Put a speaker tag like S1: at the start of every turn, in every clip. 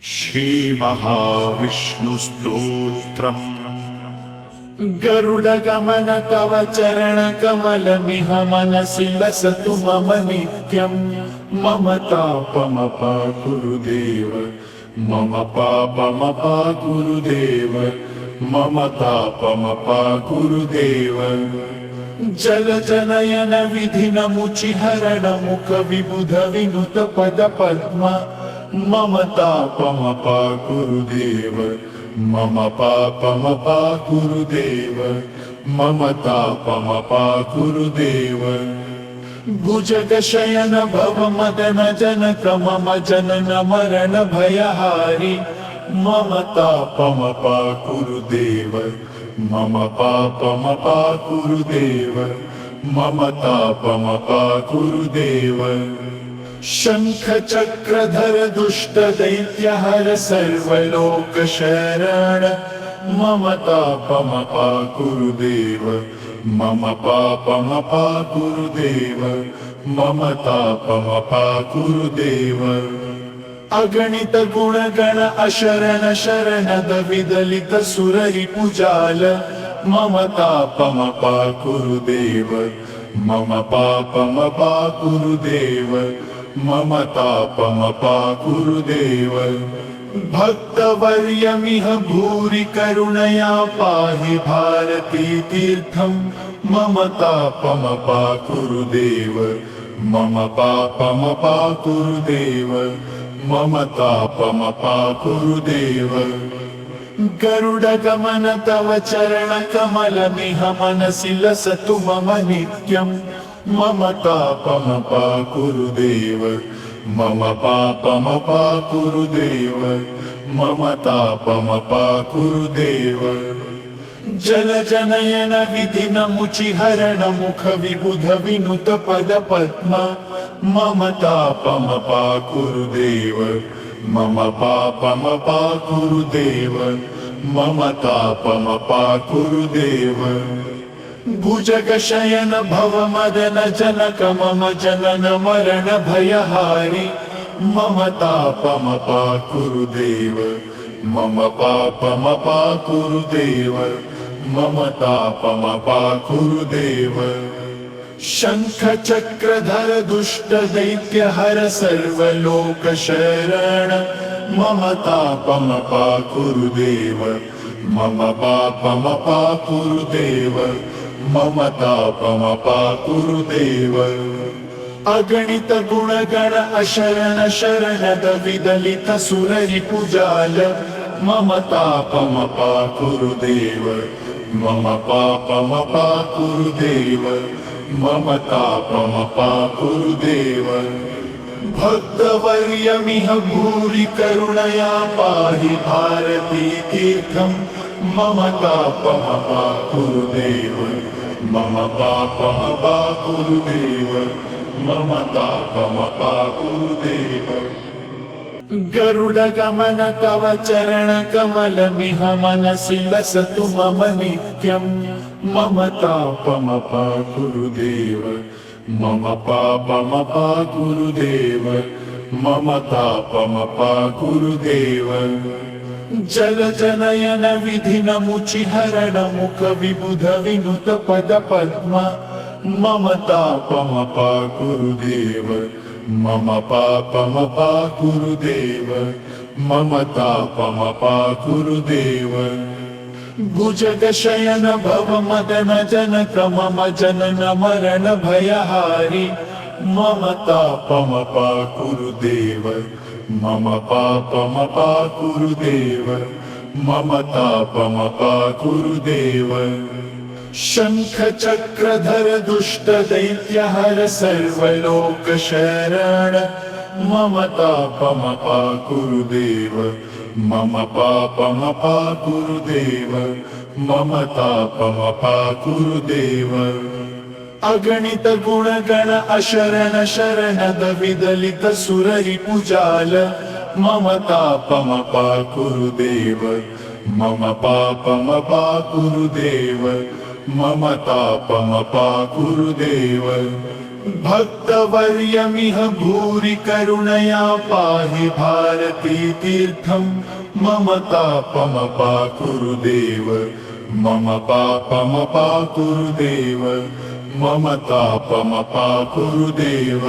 S1: श्रीमहाविष्णुस्तोत्रम् गरुडगमन तव चरणकमलमिह मनसि लसतु मम नित्यम्। मम तापमपाकुरुदेव, मम पापमपाकुरुदेव, मम तापमपाकुरुदेव। जलजनयन विधिनमुचिहरण मुख विबुध विनुत पद पद्म। मम तापमपाकुरुदेव, मम पापमपाकुरुदेव, मम तापमपाकुरुदेव। भुजगशयन भव मदन जनक मम जनन मरण भयहारी। मम तापमपाकुरुदेव, मम पापमपाकुरुदेव, मम तापमपाकुरुदेव। शंख चक्रधर दुष्ट दैत्यहर सर्वलोक शरण। मम तापमपाकुरुदेव, मम पापमपाकुरुदेव, मम तापमपाकुरुदेव। अगणित गुणगण अशरण शरण विदलित सुररिपुजाल। मम तापमपाकुरुदेव, मम पापमपाकुरुदेव, मम तापमपाकुरुदेव। भक्तवर्यमिह भूरि करुणया पाहि भारती तीर्थम्। मम तापमपाकुरुदेव, मम पापमपाकुरुदेव, मम तापमपाकुरुदेव। गरुडगमन तव चरणकमलमिह मनसि लसतु मम नित्यम्। मम तापमपाकुरुदेव, मम पापमपाकुरुदेव, मम तापमपाकुरुदेव। जलजनयन विधिनमुचिहरण मुख विबुध विनुत पद पद्म। मम तापमपाकुरुदेव, मम पापमपाकुरुदेव, मम तापमपाकुरुदेव। भुजगशयन भव मदन जनक मम जनन मरण भयहारी। मम तापमपाकुरुदेव, मम पापमपाकुरुदेव, मम तापमपाकुरुदेव। शंख चक्रधर दुष्ट दैत्यहर सर्वलोक शरण। मम तापमपाकुरुदेव, मम पापमपाकुरुदेव, मम तापमपाकुरुदेव। अगणित गुणगण अशरण शरण विदलित सुररिपुजाल। मम तापमपाकुरुदेव, मम पापमपाकुरुदेव, मम तापमपाकुरुदेव। भक्तवर्यमिह भूरि करुणया पाहि भारती तीर्थम्। मम तापमपाकुरुदेव, मम पापमपाकुरुदेव, मम तापमपाकुरुदेव। गरुडगमन तव चरणकमलमिह मनसि लसतु मम नित्यम्। मम तापमपाकुरुदेव, मम पापमपाकुरुदेव, मम तापमपाकुरुदेव। जलजनयन विधिनमुचिहरण मुख विबुध विनुत पद पद्म। मम तापमपाकुरुदेव, मम पापमपाकुरुदेव, मम तापमपाकुरुदेव। भुजगशयन भव मदन जनक मम जनन मरण भयहारी। मम तापमपाकुरुदेव, मम पापमपाकुरुदेव, मम तापमपाकुरुदेव। शंख चक्रधर दुष्ट दैत्यहर सर्वलोक शरण। मम तापमपाकुरुदेव, मम पापमपाकुरुदेव, मम तापमपाकुरुदेव। अगणित गुणगण अशरण शरण विदलित सुररिपुजाल। मम तापमपाकुरुदेव, मम पापमपाकुरुदेव, मम तापमपाकुरुदेव। भक्तवर्यमिह भूरि करुणया पाहि भारती तीर्थं मम तापमपाकुरु देव मम पापमपाकुरु देव मम तापमपाकुरु देव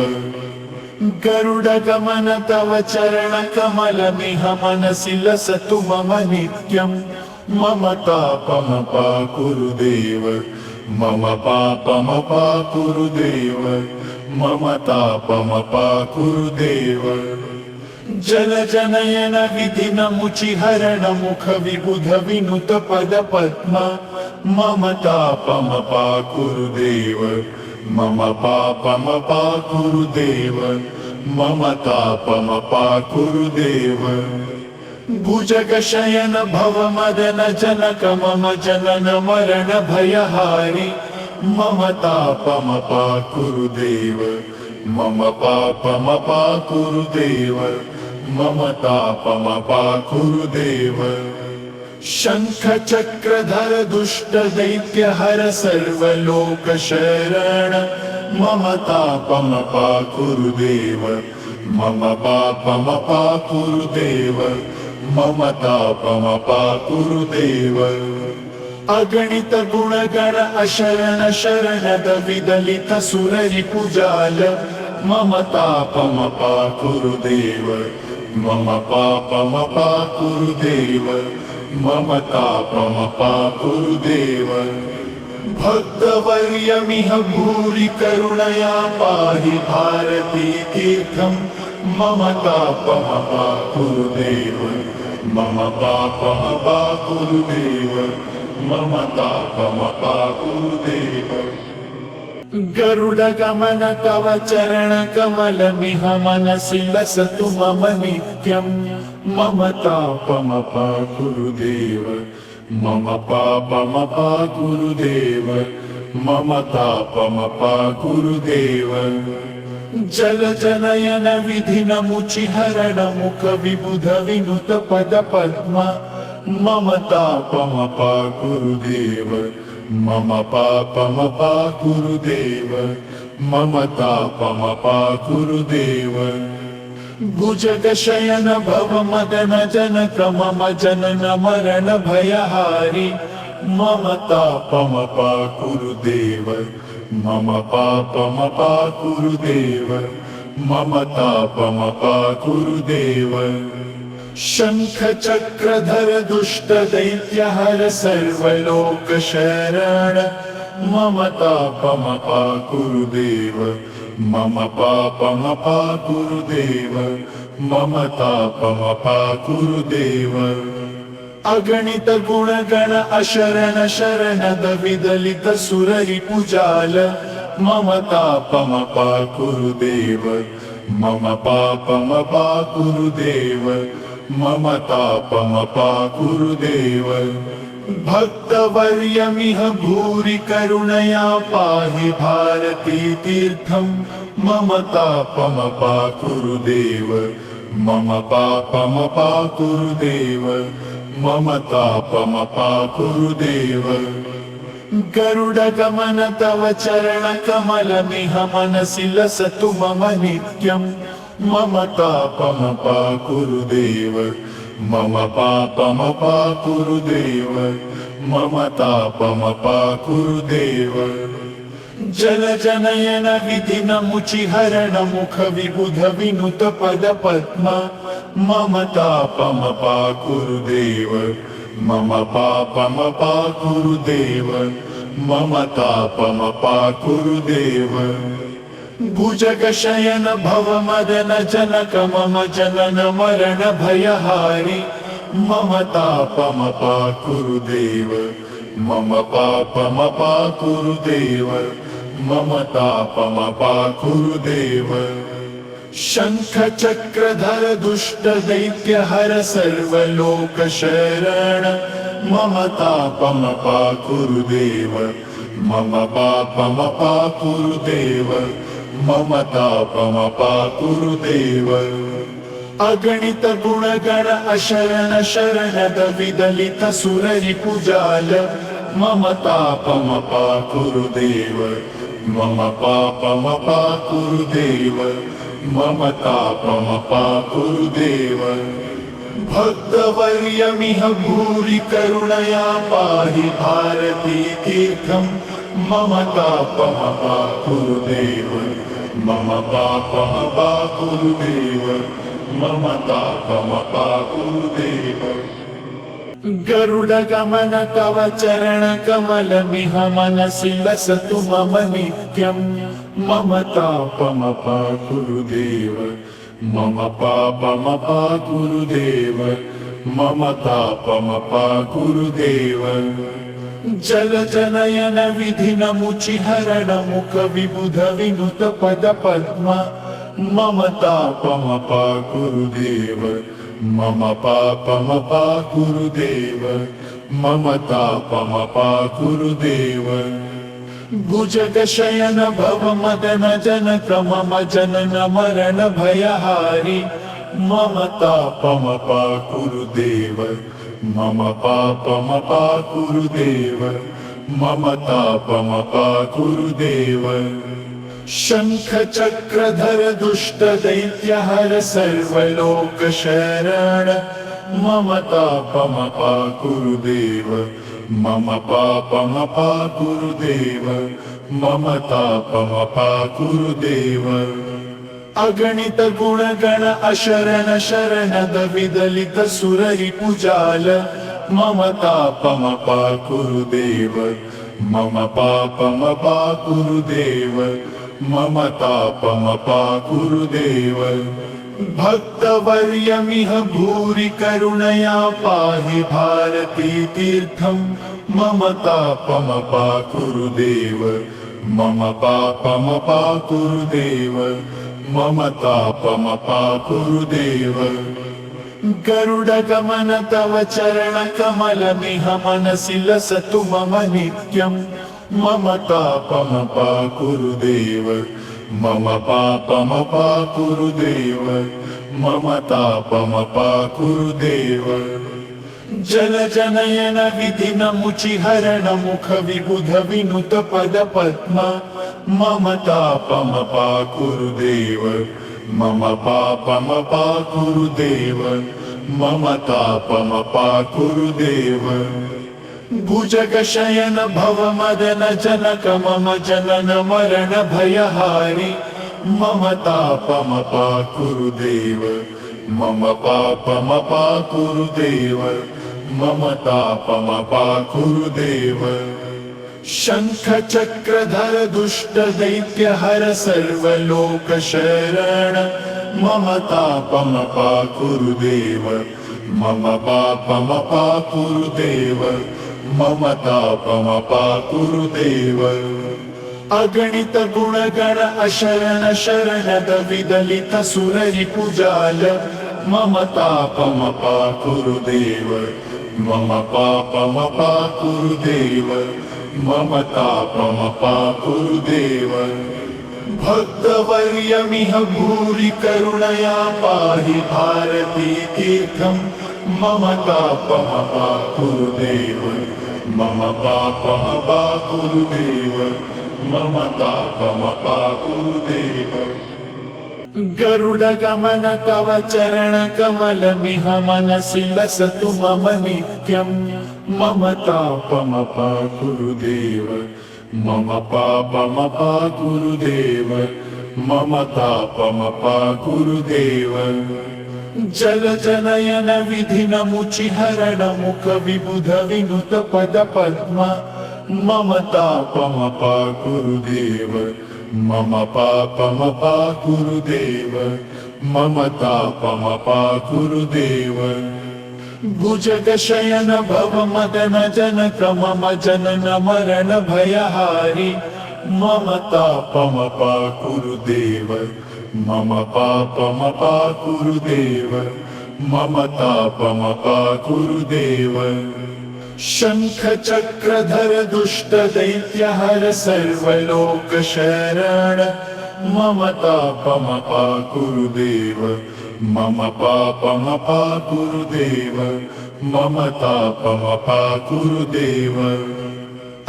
S1: गरुडगमन तव चरणकमलमिह मनसि लसतु मम नित्यं मम तापमपाकुरु देव मम पापमपाकुरु देव मम तापमपाकुरु देव जलजनयन विधिनमुचिहरण मुख विबुध विनुत पद पद्म मम तापमपाकुरु देव मम पापमपाकुरु देव मम तापमपाकुरु देव भुजगशयन भवमदन जनक मम जनन मरण भयहारि मम तापमपाकुरु देव मम पापमपाकुरु देव मम तापमपाकुरु देव शंख चक्रधर दुष्ट दैत्य हर सर्वलोक शरण मम तापमपाकुरु देव मम पापमपाकुरु देव मम तापमपाकुरु देव अगणित गुणगण अशरण शरणद विदलित सुररिपुजाल मम तापमपाकुरु देव मम पापमपाकुरु देव मम तापमपाकुरु देव भक्तवर्यमिह भूरि करुणया पाहि भारती तीर्थं मम तापमपाकुरु देव मम पापमपाकुरु देव मम तापमपाकुरु देव गरुडगमन तव चरणकमलमिह मनसि लसतु मम नित्यं मम तापमपाकुरु देव मम पापमपाकुरु देव मम तापमपाकुरु देव जलजनयन विधिनमुचिहरण मुख विबुध विनुत पद पद्म मम तापमपाकुरु देव मम पापमपाकुरु देव मम तापमपाकुरु देव भुजगशयन भवमदन जनक मम जनन मरण भयहारि मम तापमपाकुरु देव मम पापमपाकुरु देव मम तापमपाकुरु देव शंख चक्रधर दुष्ट दैत्य हर सर्वलोक शरण मम तापमपाकुरु देव मम पापमपाकुरु देव मम तापमपाकुरु देव अगणित गुणगण अशरण शरणद विदलित सुररिपुजाल मम तापमपाकुरु देव मम पापमपाकुरु देव मम तापमपाकुरु देव भक्तवर्यमिह भूरि करुणया पाहि भारती तीर्थं मम तापमपाकुरु देव मम पापमपाकुरु देव मम तापमपाकुरु देव गरुडगमन तव चरणकमलमिह मनसि लसतु मम नित्यं मम तापमपाकुरु देव मम पापमपाकुरु देव मम तापमपाकुरु देव जलजनयन विधिनमुचिहरण मुख विबुध विनुत पद पद्म मम तापमपाकुरु देव मम पापमपाकुरु देव मम तापमपाकुरु देव भुजगशयन भवमदन जनक मम जनन मरण भयहारि मम तापमपाकुरु देव मम पापमपाकुरु देव मम तापमपाकुरु देव शंख चक्रधर दुष्ट दैत्य हर सर्वलोक शरण मम तापमपाकुरु देव मम पापमपाकुरु देव मम तापमपाकुरु देव अगणित गुणगण अशरण शरणद विदलित सुररिपुजाल मम तापमपाकुरु देव मम पापमपाकुरुदेव मम तापमपाकुरुदेव भक्तवर्यमिह भूरि करुणया पाहि भारती तीर्थं मम तापमपाकुरुदेव मम पापमपाकुरुदेव मम तापमपाकुरुदेव गरुडगमन तव चरणकमलमिह मनसि लसतु मम नित्यं मम तापमपाकुरुदेव मम पापमपाकुरुदेव मम तापमपाकुरुदेव जलजनयन विधिनमुचिहरण मुख विबुध विनुत पद पद्म मम तापमपाकुरुदेव मम पापमपाकुरुदेव मम तापमपाकुरुदेव भुजगशयन भव मदन जनक मम जनन मरण भयहारी मम तापमपाकुरुदेव मम पापमपाकुरुदेव मम तापमपाकुरुदेव शंख चक्रधर दुष्ट दैत्यहर सर्वलोक शरण मम तापमपाकुरुदेव मम पापमपाकुरुदेव मम तापमपाकुरुदेव अगणित गुणगण अशरण शरणद विदलित सुररिपुजाल मम तापमपाकुरुदेव मम पापमपाकुरुदेव मम तापमपाकुरुदेव भक्तवर्यमिह भूरि करुणया पाहि भारती तीर्थं मम तापमपाकुरुदेव मम पापमपाकुरुदेव मम तापमपाकुरुदेव गरुडगमन तव चरणकमलमिह मनसि लसतु मम नित्यं मम तापमपाकुरुदेव मम पापमपाकुरुदेव मम तापमपाकुरुदेव जलजनयन विधिनमुचिहरण मुख विबुध विनुत पद पद्म मम तापमपाकुरुदेव मम पापमपाकुरुदेव मम तापमपाकुरुदेव भुजगशयन भव मदन जनक मम जनन मरण भयहारी मम तापमपाकुरुदेव मम पापमपाकुरुदेव मम तापमपाकुरुदेव शंख चक्रधर दुष्ट दैत्यहर सर्वलोक शरण मम तापमपाकुरुदेव मम पापमपाकुरुदेव मम तापमपाकुरुदेव अगणित गुणगण अशरण शरणद विदलित सुररिपुजाल मम तापमपाकुरुदेव मम पापमपाकुरुदेव मम तापमपाकुरुदेव भक्तवर्यमिह भूरि करुणया पाहि भारती तीर्थं मम तापमपाकुरुदेव मम पापमपाकुरुदेव मम तापमपाकुरुदेव गरुडगमन तव चरणकमलमिह मनसि लसतु मम नित्यं मम तापमपाकुरुदेव मम पापमपाकुरुदेव मम तापमपाकुरुदेव जलजनयन विधिनमुचिहरण मुख विबुध विनुत पद पद्म मम तापमपाकुरुदेव मम पापमपाकुरुदेव मम तापमपाकुरुदेव भुजगशयन भव मदन जनक मम जनन मरण भयहारी मम तापमपाकुरुदेव मम पापमपाकुरुदेव मम तापमपाकुरुदेव शंख चक्रधर दुष्ट दैत्यहर सर्वलोक शरण मम तापमपाकुरुदेव मम पापमपाकुरुदेव मम तापमपाकुरुदेव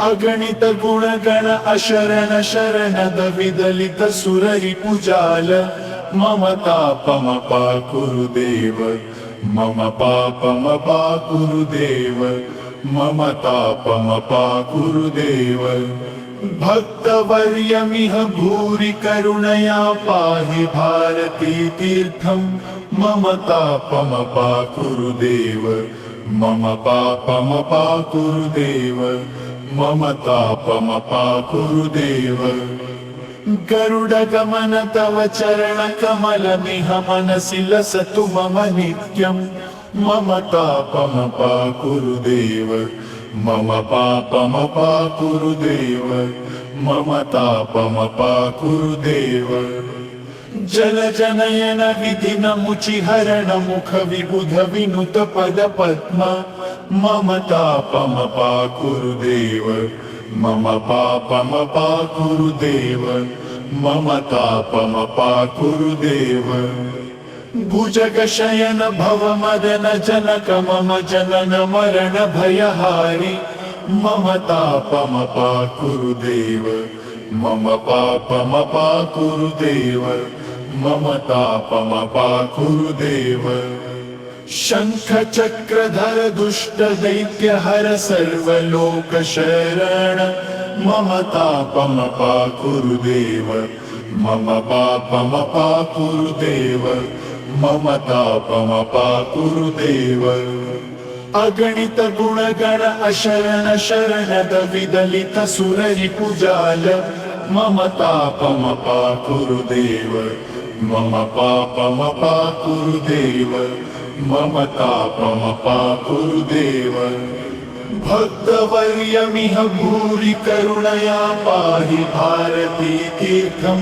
S1: अगणित गुणगण अशरण शरणद विदलित सुररि पूजाल मम तापमपा कुरुदेव मम पापमपा कुरुदेव मम तापमपा कुरुदेव भक्तवर्यमिह भूरि करुणया पाहि भारती तीर्थं मम तापमपा कुरुदेव मम पापमपा कुरुदेव मम तापमपा कुरुदेव गरुडगमन तव चरणकमलमिह मनसि लसतु मम नित्यं मम तापमपा कुरुदेव मम पापमपा कुरुदेव मम तापमपा कुरुदेव जलजनयन विधिनमुचिहरण मुख विबुध विनुत पद पद्म मम तापमपा कुरुदेव मम पापमपा कुरुदेव मम तापमपा कुरुदेव भुजगशयन भवमदन जनक मम जनन मरण भयहारि मम तापमपा कुरुदेव मम पापमपा कुरुदेव मम तापमपा कुरुदेव शंख चक्रधर दुष्ट दैत्य हर सर्वलोक शरण मम तापमपा कुरुदेव मम पापमपा कुरुदेव मम तापमपा कुरुदेव अगणित गुणगण अशरण शरणद विदलित सुररि पूजाल मम तापमपा कुरुदेव मम पापमपा कुरुदेव मम तापमपा कुरुदेव भक्तवर्यमिह भूरि करुणया पाहि भारती तीर्थं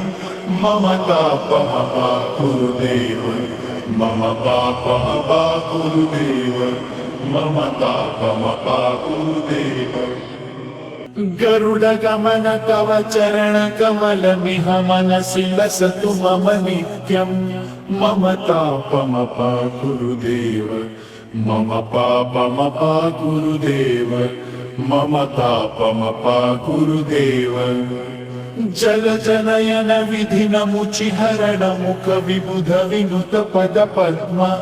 S1: मम तापमपा कुरुदेव मम पापमपा कुरुदेव मम तापमपा कुरुदेव गरुडगमन तव चरणकमलमिह मनसि लसतु मम नित्यं मम तापमपा कुरुदेव मम पापमपा कुरुदेव मम तापमपा कुरुदेव जलजनयन विधिनमुचिहरण मुख विबुध विनुत पद पद्म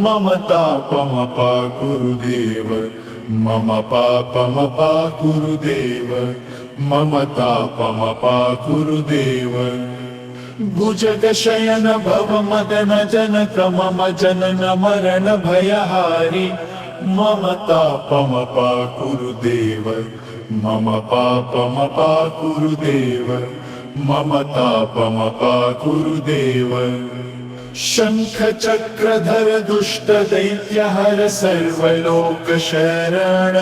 S1: मम तापमपा कुरुदेव मम पापमपा कुरुदेव मम तापमपा कुरुदेव भुजगशयन भवमदन जनक मम जनन मरण भयहारि मम तापमपा कुरुदेव मम पापमपा कुरुदेव मम तापमपा कुरुदेव शंख चक्रधर दुष्ट दैत्य हर सर्वलोक शरण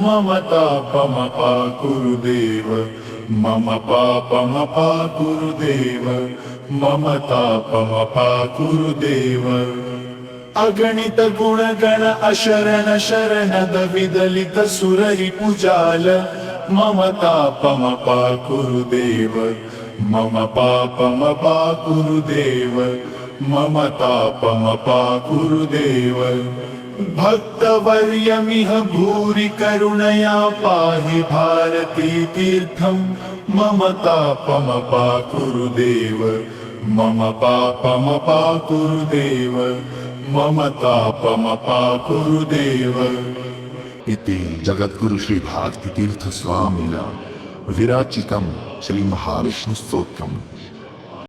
S1: मम तापमपा कुरुदेव मम पापमपा कुरुदेव मम तापमपा कुरुदेव अगणित गुणगण अशरण शरणद विदलित सुररि पूजाल मम तापमपा कुरुदेव मम पापमपा कुरुदेव मम तापमपा कुरुदेव भक्तवर्यमिह भूरि करुणया पाहि भारती तीर्थं मम तापमपा कुरुदेव मम पापमपा कुरुदेव मम तापमपा कुरुदेव
S2: इति जगद्गुरु श्री भारती तीर्थ स्वामिना विराचितं श्री महाविष्णु स्तोत्रम्